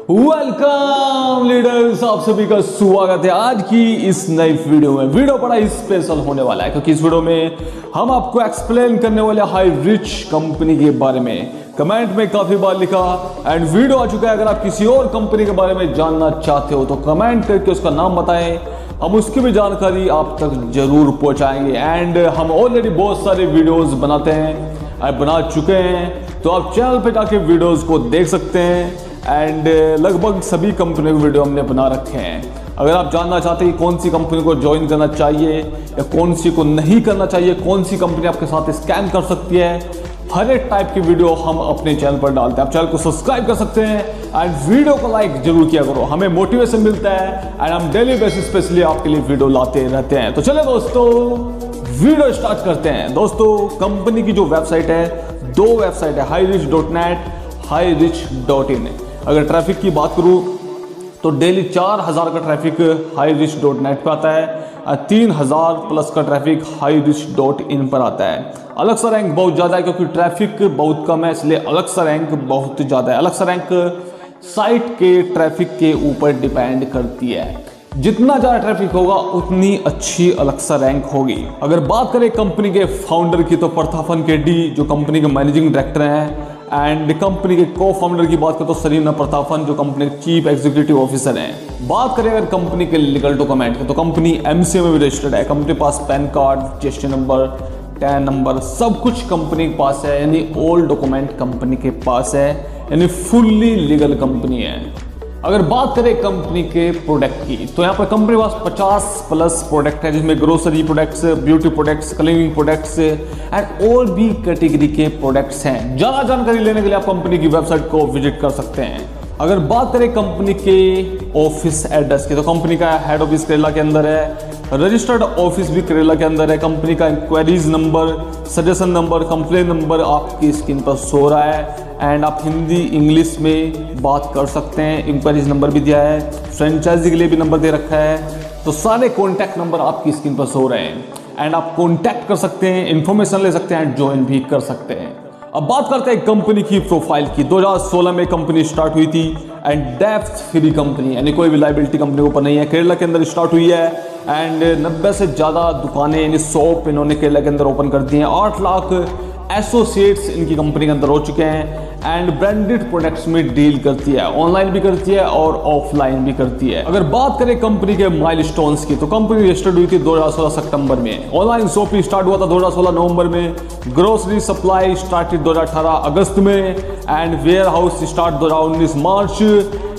Welcome leaders, आप सभी का स्वागत है आज की इस नई वीडियो में। वीडियो बड़ा ही स्पेशल होने वाला है क्योंकि इस वीडियो में हम आपको एक्सप्लेन करने वाले हाई रिच कंपनी के बारे में। कमेंट में काफी बार लिखा एंड वीडियो आ चुका है। अगर आप किसी और कंपनी के बारे में जानना चाहते हो तो कमेंट करके उसका नाम बताएं, हम उसकी भी जानकारी आप तक जरूर पहुंचाएंगे। एंड हम ऑलरेडी बहुत सारे वीडियोस बनाते हैं, बना चुके हैं, तो आप चैनल पे जाके वीडियोस को देख सकते हैं। एंड लगभग सभी कंपनी के वीडियो हमने बना रखे हैं। अगर आप जानना चाहते हैं कि कौन सी कंपनी को ज्वाइन करना चाहिए या कौन सी को नहीं करना चाहिए, कौन सी कंपनी आपके साथ स्कैम कर सकती है, हर एक टाइप की वीडियो हम अपने चैनल पर डालते हैं। आप चैनल को सब्सक्राइब कर सकते हैं एंड वीडियो को लाइक जरूर किया करो, हमें मोटिवेशन मिलता है एंड हम डेली बेसिस पे इसलिए आपके लिए वीडियो लाते रहते हैं। तो चले दोस्तों, वीडियो स्टार्ट करते हैं। दोस्तों, कंपनी की जो वेबसाइट है, दो वेबसाइट है, hirich.net, hirich.in। अगर ट्रैफिक की बात करूं तो डेली 4000 का ट्रैफिक hirich.net पे आता है और 3000 प्लस का ट्रैफिक hirich.in पर आता है। अलग सा रैंक बहुत ज़्यादा है क्योंकि ट्रैफिक बहुत कम है, इसलिए अलग सा रैंक बहुत ज़्यादा है। अलग सा रैंक साइट के ट्रैफिक के ऊपर डिपेंड करती है। जितना ज़्यादा ट्रैफिक होगा उतनी अच्छी अलग सा रैंक होगी। अगर बात करें कंपनी के फाउंडर की तो प्रथापन केडी जो कंपनी के मैनेजिंग डायरेक्टर हैं, एंड कंपनी के को फाउंडर की बात करें तो सरीना प्रथापन जो कंपनी के चीफ एग्जीक्यूटिव ऑफिसर हैं। बात करें अगर कंपनी के लीगल डॉक्यूमेंट की तो कंपनी एमसीए में भी रजिस्टर्ड है। कंपनी के पास PAN card, registration number, TAN number, सब कुछ कंपनी के पास है, यानी ऑल डॉक्यूमेंट कंपनी के पास है, यानी फुल्ली लीगल कंपनी है। अगर बात करें कंपनी के प्रोडक्ट की तो यहाँ पर कंपनी के पास 50 प्लस प्रोडक्ट है, जिसमें grocery products, beauty products, cleaning products and और भी कैटेगरी के प्रोडक्ट्स हैं। ज़्यादा जानकारी लेने के लिए आप कंपनी की वेबसाइट को विजिट कर सकते हैं। अगर बात करें कंपनी के ऑफिस एड्रेस की तो कंपनी का हेड ऑफिस केरला के अंदर है, रजिस्टर्ड ऑफिस भी केरला के अंदर है। कंपनी का enquiries number, suggestion number, complain number आपकी स्क्रीन पर सो रहा है एंड आप हिंदी इंग्लिश में बात कर सकते हैं। इंक्वायरीज नंबर भी दिया है, फ्रेंचाइजी के लिए भी नंबर दे रखा है, तो सारे कॉन्टैक्ट नंबर आपकी स्क्रीन पर सो रहे हैं एंड आप कॉन्टैक्ट कर सकते हैं, इंफॉर्मेशन ले सकते हैं एंड ज्वाइन भी कर सकते हैं। अब बात करते हैं कंपनी की प्रोफाइल की। 2016 में कंपनी स्टार्ट हुई थी एंड डेप्थ फ्री कंपनी, यानी कोई भी लाइबिलिटी कंपनी के ऊपर नहीं है। केरला के अंदर स्टार्ट हुई है एंड 90 से ज़्यादा दुकानें यानी शॉप इन्होंने केरला के अंदर ओपन कर दी हैं। 8 लाख एसोसिएट्स इनकी कंपनी के अंदर हो चुके हैं एंड ब्रांडेड प्रोडक्ट्स में डील करती है, ऑनलाइन भी करती है और ऑफलाइन भी करती है। अगर बात करें कंपनी के माइलस्टोन्स की तो कंपनी रजिस्टर्ड हुई थी 2016 सितंबर में, ऑनलाइन शॉपिंग स्टार्ट हुआ था 2016 नवंबर में, ग्रोसरी सप्लाई स्टार्टेड 2018 अगस्त में and warehouse start 2019 March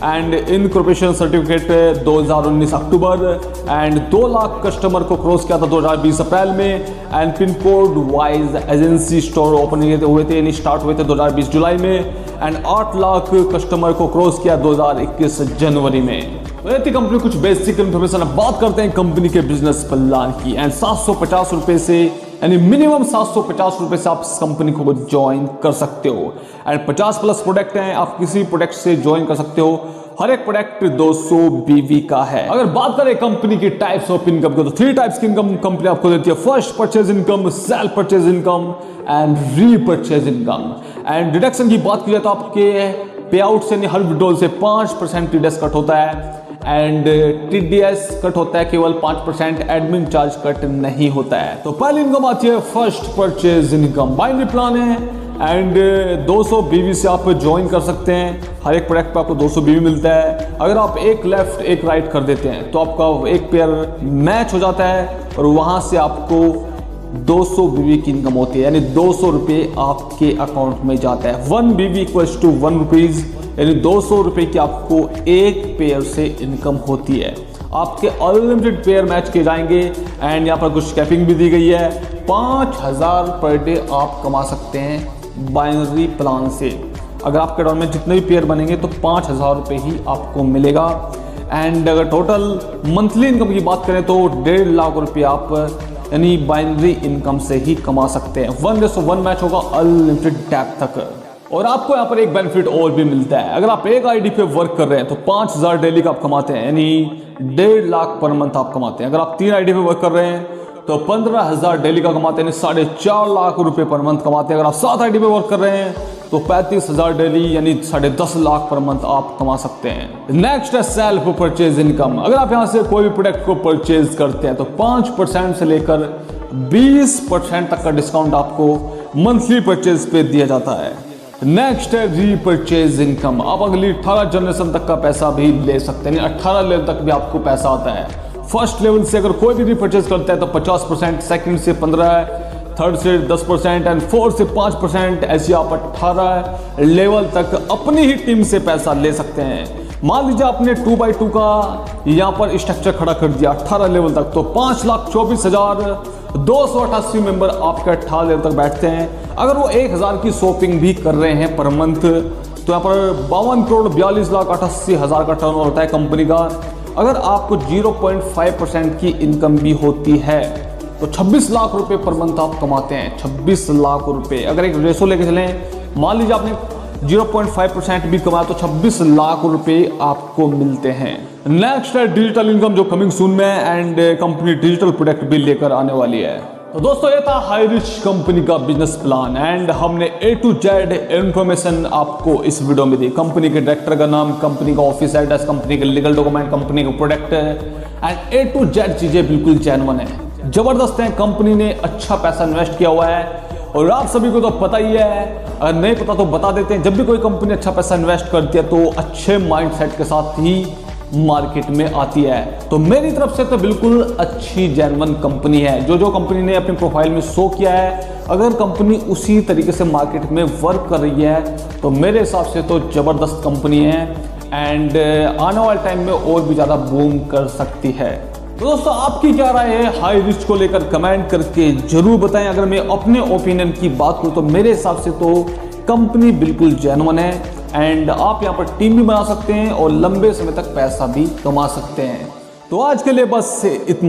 and incorporation certificate 2019 October and 2 lakh customer को क्रॉस किया था 2020 अप्रैल में and pin code wise agency store open हुए थे, यानी स्टार्ट हुए थे 2020 जुलाई में एंड 8 लाख कस्टमर को क्रॉस किया 2021 जनवरी में। तो ये थी कंपनी कुछ बेसिक इन्फॉर्मेशन। अब बात करते हैं कंपनी के बिजनेस प्लान की एंड 750 रुपए से, यानी मिनिमम 750 रुपए से आप इस कंपनी को ज्वाइन कर सकते हो एंड 50 प्लस प्रोडक्ट हैं, आप किसी प्रोडक्ट से ज्वाइन कर सकते हो। हर एक प्रोडक्ट 200 बीवी का है। अगर बात करें कंपनी की टाइप्स ऑफ इनकम को तो 3 टाइप्स की इनकम कंपनी आपको देती है। First purchase income, self purchase income and repurchase income. And deduction की बात की जाए तो आपके पे आउट से हर विड्रॉल से 5% टीडीएस कट होता है एंड टीडीएस कट होता है केवल 5%, एडमिन चार्ज कट नहीं होता है। तो पहली इनकम आती है first purchase income. Binary plan है एंड 200 बीवी से आप ज्वाइन कर सकते हैं। हर एक प्रोडक्ट पे आपको 200 बीवी मिलता है। अगर आप एक लेफ्ट एक राइट कर देते हैं तो आपका एक पेयर मैच हो जाता है और वहां से आपको 200 बीवी की इनकम होती है, यानी 200 रुपये आपके अकाउंट में जाता है। 1 बीवी इक्वल्स टू 1 रुपीज़, यानी 200 रुपये की आपको एक पेयर से इनकम होती है। आपके अनलिमिटेड पेयर मैच किए जाएंगे एंड यहाँ पर कुछ कैपिंग भी दी गई है। 5000 पर डे आप कमा सकते हैं बाइनरी प्लान से। अगर आपके अकाउंट में जितने भी पेयर बनेंगे तो 5000 रुपये ही आपको मिलेगा। एंड अगर टोटल मंथली इनकम की बात करें तो 1.5 लाख रुपये आप यानी बाइनरी इनकम से ही कमा सकते हैं। 1:1 मैच होगा अनलिमिटेड टैग तक। और आपको यहाँ पर एक बेनिफिट और भी मिलता है। अगर आप एक आईडी पे वर्क कर रहे हैं तो 5000 डेली का आप कमाते हैं, यानी 1.5 लाख पर मंथ आप कमाते हैं। अगर आप 3 आईडी पे वर्क कर रहे हैं तो 15,000 डेली का कमाते हैं, 4.5 लाख रुपए पर मंथ कमाते हैं। अगर आप 7 आईटी पे वर्क कर रहे हैं तो 35,000 डेली यानी 10.5 लाख पर मंथ आप कमा सकते हैं। नेक्स्ट है सेल्फ परचेज इनकम। अगर आप यहां से कोई भी प्रोडक्ट को परचेज करते हैं तो 5% से लेकर 20% तक का डिस्काउंट आपको मंथली परचेज पे दिया जाता है। नेक्स्ट है रीपरचेज इनकम। आप अगली 18 जनरेशन तक का पैसा भी ले सकते हैं, 18 लेवल तक भी आपको पैसा आता है। फर्स्ट लेवल से अगर कोई भी रीपरचेज करता है तो 50%, सेकंड से 15%, थर्ड से 10% एंड फोर्थ से 5%। ऐसे आप 18 लेवल तक अपनी ही टीम से पैसा ले सकते हैं। मान लीजिए आपने 2x2 का यहाँ पर स्ट्रक्चर खड़ा कर दिया 18 लेवल तक, तो 5,24,288 मेंबर आपके 18 लेवल तक बैठते हैं। अगर वो 1,000 की शॉपिंग भी कर रहे हैं पर मंथ तो यहाँ पर 52,42,88,000 का टर्नओवर होता है कंपनी का। अगर आपको 0.5% की इनकम भी होती है तो 26 लाख रुपए पर मंथ आप कमाते हैं। 26 लाख रुपए अगर एक रेशो लेके चलें, मान लीजिए आपने 0.5% भी कमाया तो 26 लाख रुपए आपको मिलते हैं। नेक्स्ट है डिजिटल इनकम जो कमिंग सून में एंड कंपनी डिजिटल प्रोडक्ट भी लेकर आने वाली है। तो दोस्तों ये था हाई रिच कंपनी का बिजनेस प्लान एंड हमने A to Z इंफॉर्मेशन आपको इस वीडियो में दी। कंपनी के डायरेक्टर का नाम, कंपनी का ऑफिस एड्रेस, कंपनी के लीगल डॉक्यूमेंट, कंपनी का product and A to Z चीजें बिल्कुल जेन्युइन है, जबरदस्त है। कंपनी ने अच्छा पैसा इन्वेस्ट किया हुआ है और आप सभी को तो पता ही है, अगर नहीं पता तो बता देते हैं। जब भी कोई कंपनी अच्छा पैसा इन्वेस्ट करती है तो अच्छे माइंडसेट के साथ ही मार्केट में आती है। तो मेरी तरफ से तो बिल्कुल अच्छी जेन्युइन कंपनी है। जो कंपनी ने अपने प्रोफाइल में शो किया है, अगर कंपनी उसी तरीके से मार्केट में वर्क कर रही है तो मेरे हिसाब से तो जबरदस्त कंपनी है एंड आने वाले टाइम में और भी ज़्यादा बूम कर सकती है। तो दोस्तों आपकी क्या राय है हाई रिच को लेकर, कमेंट करके जरूर बताएं। अगर मैं अपने ओपिनियन की बात करूं तो मेरे हिसाब से तो कंपनी बिल्कुल जेन्युइन है एंड आप यहां पर टीम भी बना सकते हैं और लंबे समय तक पैसा भी कमा सकते हैं। तो आज के लिए बस इतना।